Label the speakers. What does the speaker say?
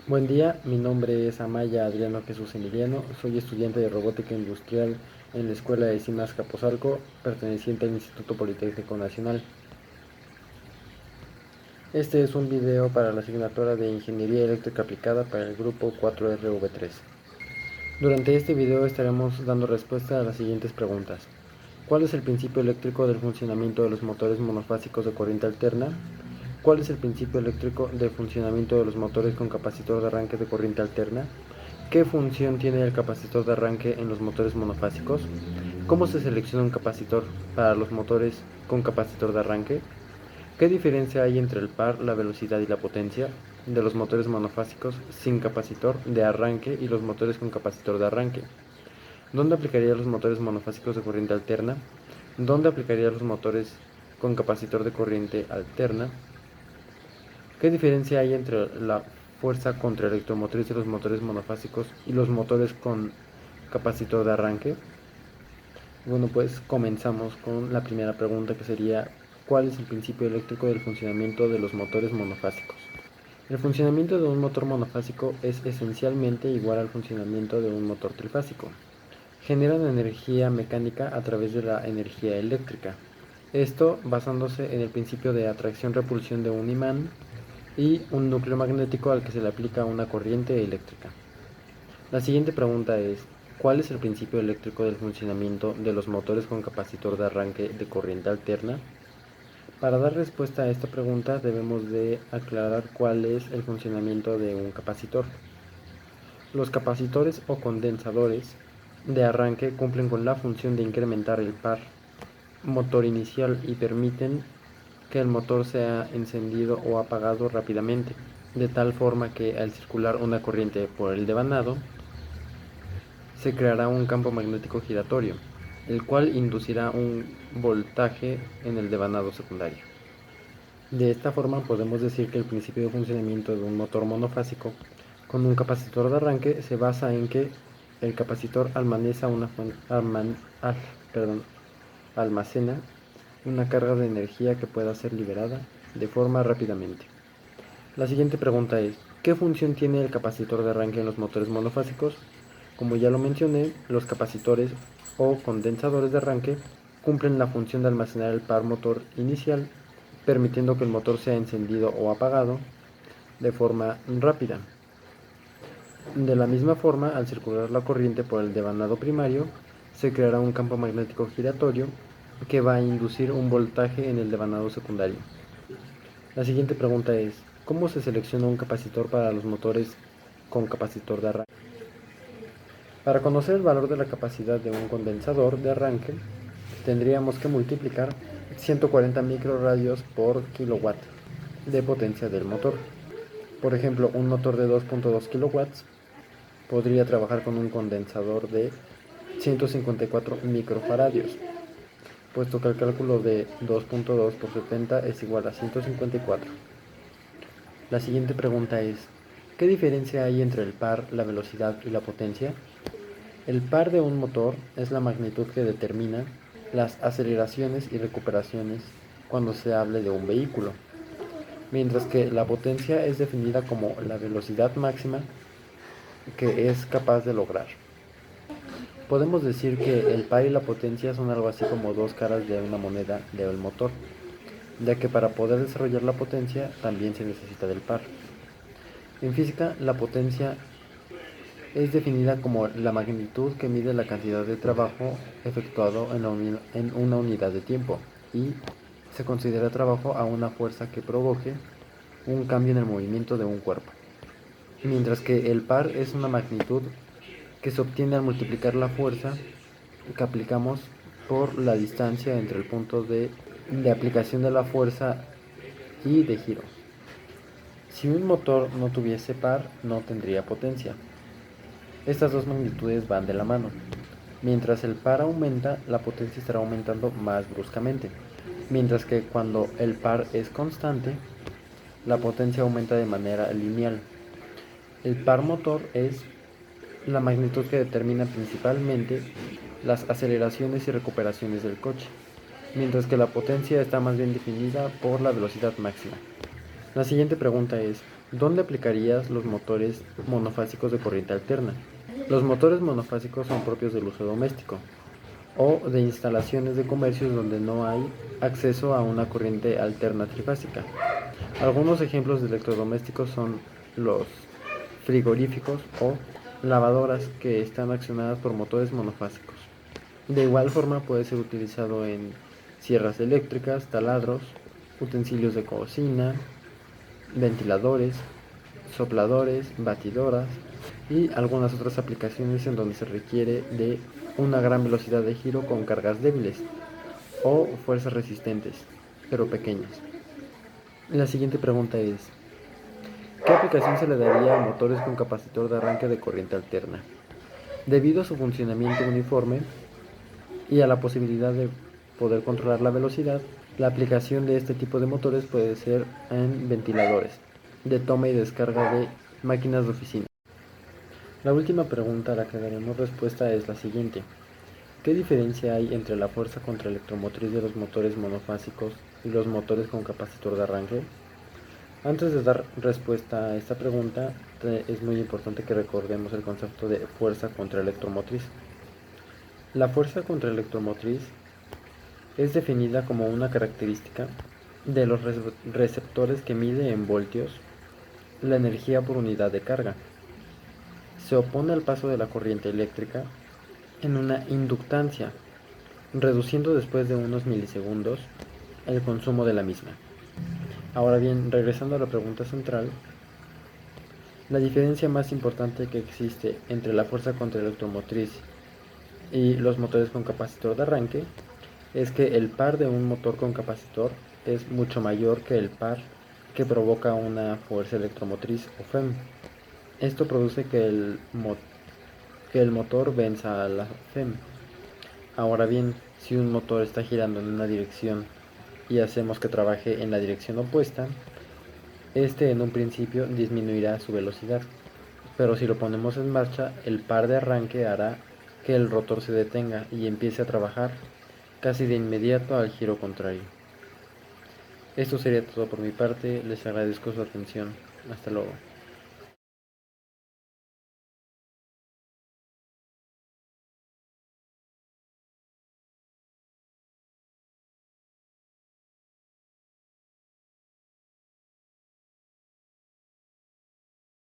Speaker 1: Buen día, mi nombre es Amaya Adriano Jesús Emiliano, soy estudiante de robótica industrial en la Escuela de CIMAS Capozalco, perteneciente al Instituto Politécnico Nacional. Este es un video para la asignatura de Ingeniería Eléctrica Aplicada para el grupo 4RV3. Durante este video estaremos dando respuesta a las siguientes preguntas. ¿Cuál es el principio eléctrico del funcionamiento de los motores monofásicos de corriente alterna? ¿Cuál es el principio eléctrico de funcionamiento de los motores con capacitor de arranque de corriente alterna? ¿Qué función tiene el capacitor de arranque en los motores monofásicos? ¿Cómo se selecciona un capacitor para los motores con capacitor de arranque? ¿Qué diferencia hay entre el par, la velocidad y la potencia de los motores monofásicos sin capacitor de arranque y los motores con capacitor de arranque? ¿Dónde aplicaría los motores monofásicos de corriente alterna? ¿Dónde aplicaría los motores con capacitor de corriente alterna? ¿Qué diferencia hay entre la fuerza contraelectromotriz de los motores monofásicos y los motores con capacitor de arranque? Bueno, pues comenzamos con la primera pregunta, que sería: ¿cuál es el principio eléctrico del funcionamiento de los motores monofásicos? El funcionamiento de un motor monofásico es esencialmente igual al funcionamiento de un motor trifásico. Generan energía mecánica a través de la energía eléctrica. Esto basándose en el principio de atracción-repulsión de un imán y un núcleo magnético al que se le aplica una corriente eléctrica. La siguiente pregunta es: ¿cuál es el principio eléctrico del funcionamiento de los motores con capacitor de arranque de corriente alterna? Para dar respuesta a esta pregunta debemos de aclarar cuál es el funcionamiento de un capacitor. Los capacitores o condensadores de arranque cumplen con la función de incrementar el par motor inicial y permiten que el motor sea encendido o apagado rápidamente, de tal forma que al circular una corriente por el devanado, se creará un campo magnético giratorio, el cual inducirá un voltaje en el devanado secundario. De esta forma podemos decir que el principio de funcionamiento de un motor monofásico con un capacitor de arranque se basa en que el capacitor almacena una carga de energía que pueda ser liberada de forma rápidamente. La siguiente pregunta es: ¿qué función tiene el capacitor de arranque en los motores monofásicos? Como ya lo mencioné, los capacitores o condensadores de arranque cumplen la función de almacenar el par motor inicial, permitiendo que el motor sea encendido o apagado de forma rápida. De la misma forma, al circular la corriente por el devanado primario, se creará un campo magnético giratorio que va a inducir un voltaje en el devanado secundario. La siguiente pregunta es: ¿cómo se selecciona un capacitor para los motores con capacitor de arranque? Para conocer el valor de la capacidad de un condensador de arranque, tendríamos que multiplicar 140 microradios por kilowatt de potencia del motor. Por ejemplo, un motor de 2.2 kilowatts podría trabajar con un condensador de 154 microfaradios, puesto que el cálculo de 2.2 por 70 es igual a 154. La siguiente pregunta es: ¿qué diferencia hay entre el par, la velocidad y la potencia? El par de un motor es la magnitud que determina las aceleraciones y recuperaciones cuando se hable de un vehículo, mientras que la potencia es definida como la velocidad máxima que es capaz de lograr. Podemos decir que el par y la potencia son algo así como dos caras de una moneda del motor, ya que para poder desarrollar la potencia también se necesita del par. En física, la potencia es definida como la magnitud que mide la cantidad de trabajo efectuado en una unidad de tiempo, y se considera trabajo a una fuerza que provoque un cambio en el movimiento de un cuerpo. Mientras que el par es una magnitud que se obtiene al multiplicar la fuerza que aplicamos por la distancia entre el punto de aplicación de la fuerza y de giro. Si un motor no tuviese par, no tendría potencia. Estas dos magnitudes van de la mano. Mientras el par aumenta, la potencia estará aumentando más bruscamente, mientras que cuando el par es constante, la potencia aumenta de manera lineal. El par motor es la magnitud que determina principalmente las aceleraciones y recuperaciones del coche, mientras que la potencia está más bien definida por la velocidad máxima. La siguiente pregunta es: ¿Dónde aplicarías los motores monofásicos de corriente alterna? Los motores monofásicos son propios del uso doméstico o de instalaciones de comercios donde no hay acceso a una corriente alterna trifásica. Algunos ejemplos de electrodomésticos son los frigoríficos o lavadoras que están accionadas por motores monofásicos. De igual forma puede ser utilizado en sierras eléctricas, taladros, utensilios de cocina, ventiladores, sopladores, batidoras y algunas otras aplicaciones en donde se requiere de una gran velocidad de giro con cargas débiles o fuerzas resistentes, pero pequeñas. La siguiente pregunta es, ¿qué aplicación se le daría a motores con capacitor de arranque de corriente alterna? Debido a su funcionamiento uniforme y a la posibilidad de poder controlar la velocidad, la aplicación de este tipo de motores puede ser en ventiladores, de toma y descarga de máquinas de oficina. La última pregunta a la que daremos respuesta es la siguiente. ¿Qué diferencia hay entre la fuerza contraelectromotriz de los motores monofásicos y los motores con capacitor de arranque? Antes de dar respuesta a esta pregunta, es muy importante que recordemos el concepto de fuerza contraelectromotriz. La fuerza contraelectromotriz es definida como una característica de los receptores que mide en voltios la energía por unidad de carga. Se opone al paso de la corriente eléctrica en una inductancia, reduciendo después de unos milisegundos el consumo de la misma. Ahora bien, regresando a la pregunta central, la diferencia más importante que existe entre la fuerza contraelectromotriz y los motores con capacitor de arranque es que el par de un motor con capacitor es mucho mayor que el par que provoca una fuerza electromotriz o FEM. Esto produce que el motor venza a la FEM. Ahora bien, si un motor está girando en una dirección y hacemos que trabaje en la dirección opuesta, este en un principio disminuirá su velocidad, pero si lo ponemos en marcha, el par de arranque hará que el rotor se detenga y empiece a trabajar casi de inmediato al giro contrario. Esto sería todo por mi parte, les agradezco su atención. Hasta luego.